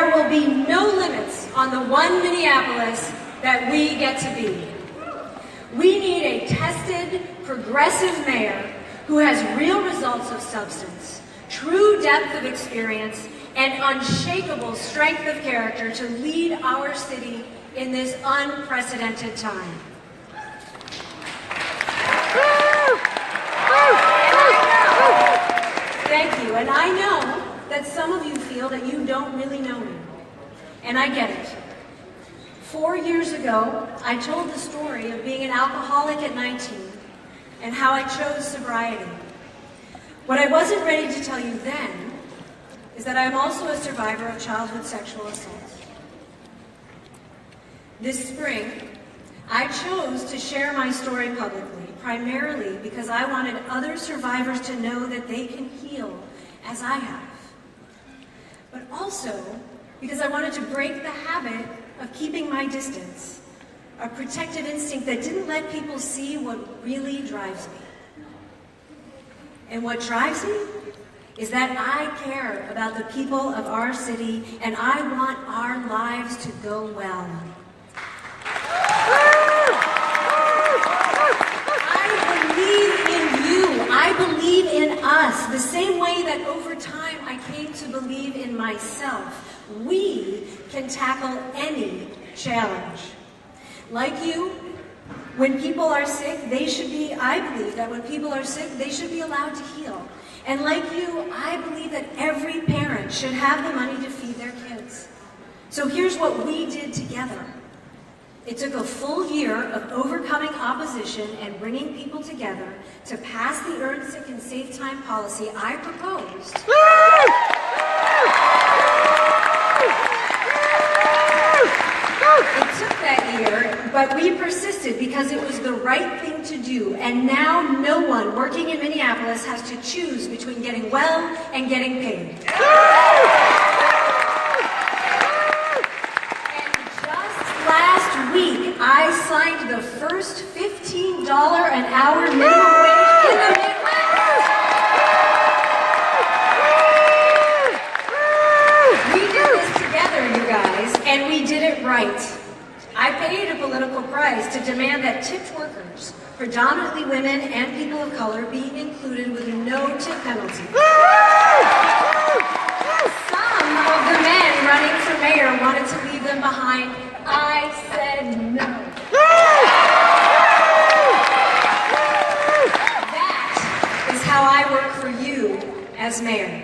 there will be no limits on the one Minneapolis that we get to be. We need a tested, progressive mayor who has real results of substance, true depth of experience, and unshakable strength of character to lead our city in this unprecedented time. Thank you, and I know that some of you feel that you don't really know me, and I get it. 4 years ago, I told the story of being an alcoholic at 19 and how I chose sobriety. What I wasn't ready to tell you then is that I'm also a survivor of childhood sexual assault. This spring, I chose to share my story publicly, primarily because I wanted other survivors to know that they can heal as I have. But also because I wanted to break the habit of keeping my distance, a protective instinct that didn't let people see what really drives me. And what drives me is that I care about the people of our city, and I want our lives to go well. I believe in you. I believe in us. The same way that over time I came to believe in myself. We can tackle any challenge. Like you, when people are sick, I believe that when people are sick, they should be allowed to heal. And like you, I believe that every parent should have the money to feed their kids. So here's what we did together. It took a full year of overcoming opposition and bringing people together to pass the Earn Sick and Save Time policy I proposed. It took that year, but we persisted because it was the right thing to do, and now no one working in Minneapolis has to choose between getting well and getting paid. And just last week, I signed the first $15 an hour minimum wage in the Midwest. We did this together, you guys, and we did it right. I paid a political price to demand that tipped workers, predominantly women and people of color, be included with no tip penalty. Some of the men running for mayor wanted to leave them behind. I said no. That is how I work for you as mayor.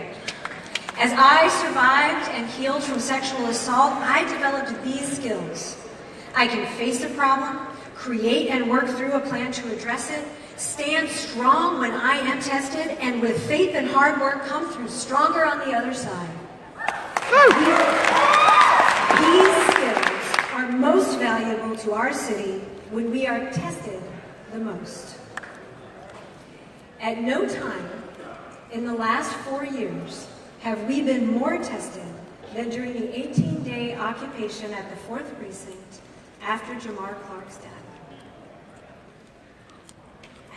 As I survived and healed from sexual assault, I developed these skills. I can face a problem, create and work through a plan to address it, stand strong when I am tested, and with faith and hard work come through stronger on the other side. These skills are most valuable to our city when we are tested the most. At no time in the last 4 years have we been more tested than during the 18-day occupation at the 4th Precinct after Jamar Clark's death.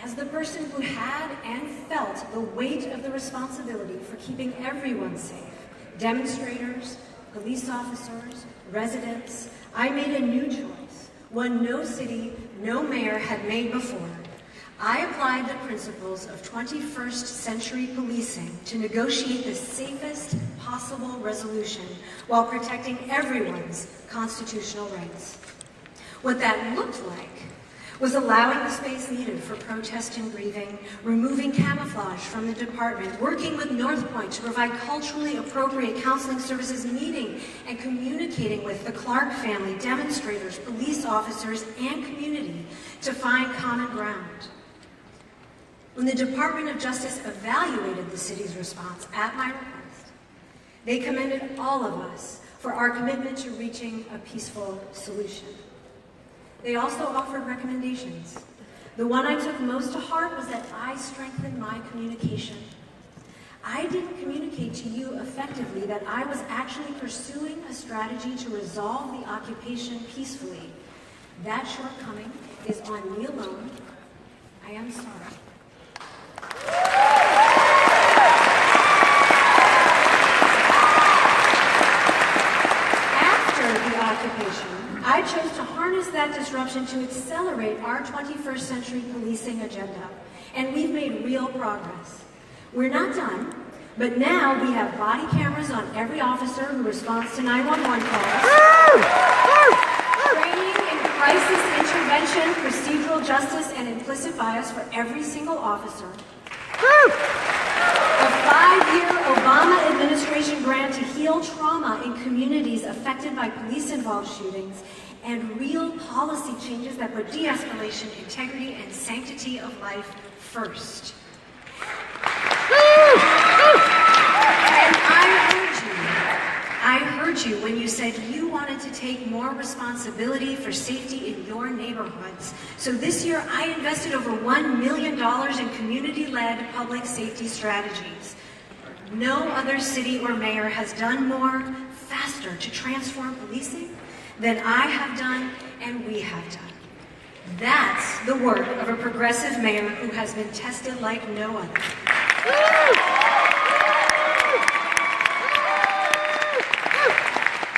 As the person who had and felt the weight of the responsibility for keeping everyone safe, demonstrators, police officers, residents, I made a new choice, one no city, no mayor had made before. I applied the principles of 21st century policing to negotiate the safest possible resolution while protecting everyone's constitutional rights. What that looked like was allowing the space needed for protest and grieving, removing camouflage from the department, working with North Point to provide culturally appropriate counseling services, meeting and communicating with the Clark family, demonstrators, police officers, and community to find common ground. When the Department of Justice evaluated the city's response at my request, they commended all of us for our commitment to reaching a peaceful solution. They also offered recommendations. The one I took most to heart was that I strengthen my communication. I didn't communicate to you effectively that I was actually pursuing a strategy to resolve the occupation peacefully. That shortcoming is on me alone. I am sorry. disruption to accelerate our 21st century policing agenda. And we've made real progress. We're not done, but now we have body cameras on every officer who responds to 911 calls, training in crisis intervention, procedural justice, and implicit bias for every single officer, a 5-year Obama administration grant to heal trauma in communities affected by police-involved shootings, and real policy changes that put de-escalation, integrity, and sanctity of life first. And I heard you when you said you wanted to take more responsibility for safety in your neighborhoods. So this year, I invested over $1 million in community-led public safety strategies. No other city or mayor has done more faster to transform policing than I have done and we have done. That's the work of a progressive mayor who has been tested like no other.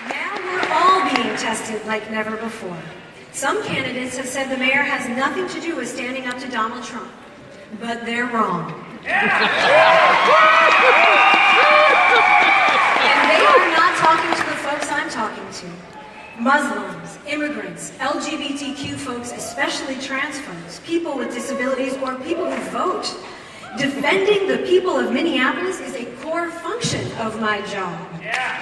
Now we're all being tested like never before. Some candidates have said the mayor has nothing to do with standing up to Donald Trump, but they're wrong. And they are not talking to the folks I'm talking to. Muslims, immigrants, LGBTQ folks, especially trans folks, people with disabilities, or people who vote. Defending the people of Minneapolis is a core function of my job. Yeah.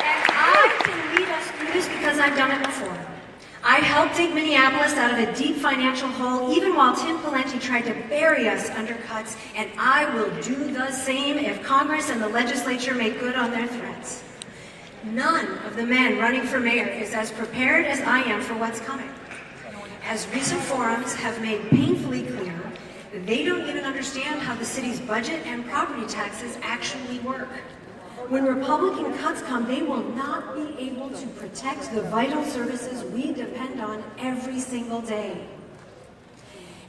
And I can lead us through this because I've done it before. I helped dig Minneapolis out of a deep financial hole, even while Tim Pawlenty tried to bury us under cuts, and I will do the same if Congress and the legislature make good on their threats. None of the men running for mayor is as prepared as I am for what's coming. As recent forums have made painfully clear, they don't even understand how the city's budget and property taxes actually work. When Republican cuts come, they will not be able to protect the vital services we depend on every single day.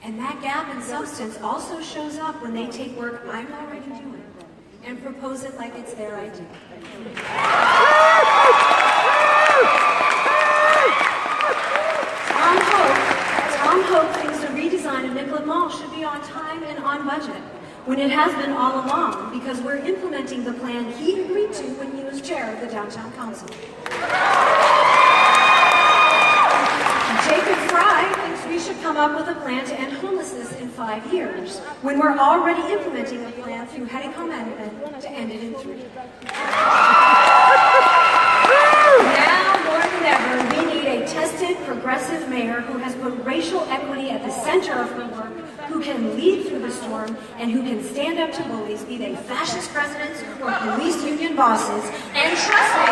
And that gap in substance also shows up when they take work I'm already doing and propose it like it's their idea. Tom Hope thinks the redesign of Nicollet Mall should be on time and on budget, when it has been all along, because we're implementing the plan he agreed to when he was chair of the Downtown Council. Jacob Fry thinks we should come up with a plan to end homelessness in 5 years, when we're already implementing a plan through Hetty Amendment to end it in 3. Now more than ever, we need a tested, progressive mayor who has put racial equity at the center of her work, who can lead through the storm, and who can stand up to bullies, be they fascist presidents or police union bosses. And trust me,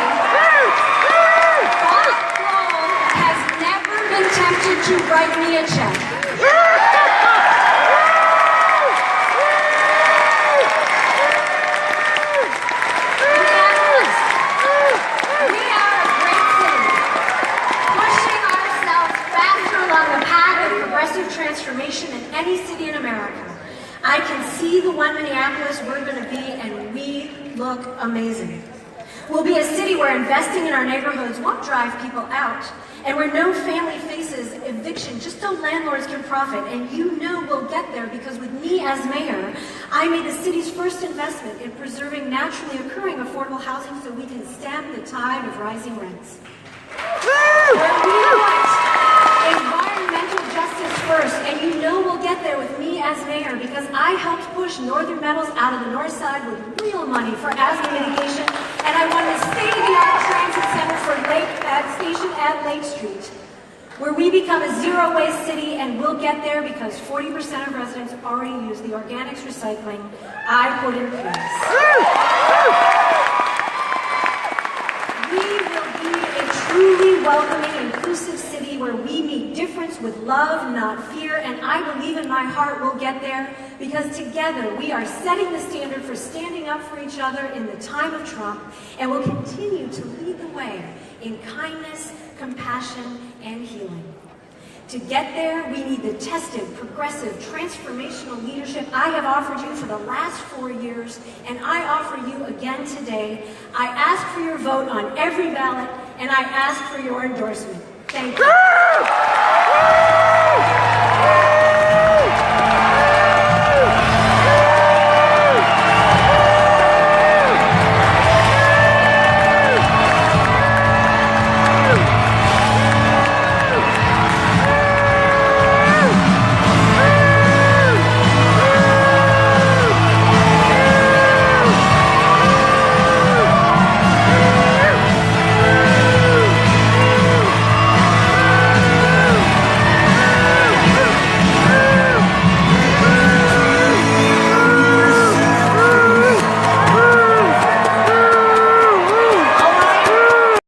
Bob Kroll has never been tempted to write me a check. We are a great city, pushing ourselves faster along the path of progressive transformation than any city in America. I can see the one Minneapolis we're going to be, and we look amazing. We'll be a city where investing in our neighborhoods won't drive people out, and where no family faces eviction just so landlords can profit. And you know we'll get there because with me as mayor, I made the city's first investment in preserving naturally occurring affordable housing so we can stem the tide of rising rents. Where we want environmental justice first, and you know we'll get there with me as mayor because I helped push Northern Metals out of the north side with real money for asthma mitigation, and I want a state-of-the-art transit center for Station at Lake Street, where we become a zero-waste city, and we'll get there because 40% of residents already use the organics recycling I put in place. We will be a truly welcoming, inclusive city where we meet difference with love, not fear, and I believe in my heart we'll get there because together we are setting the standard for standing up for each other in the time of Trump, and will continue to lead the way in kindness, compassion, and healing. To get there, we need the tested, progressive, transformational leadership I have offered you for the last 4 years, and I offer you again today. I ask for your vote on every ballot, and I ask for your endorsement. Thank you.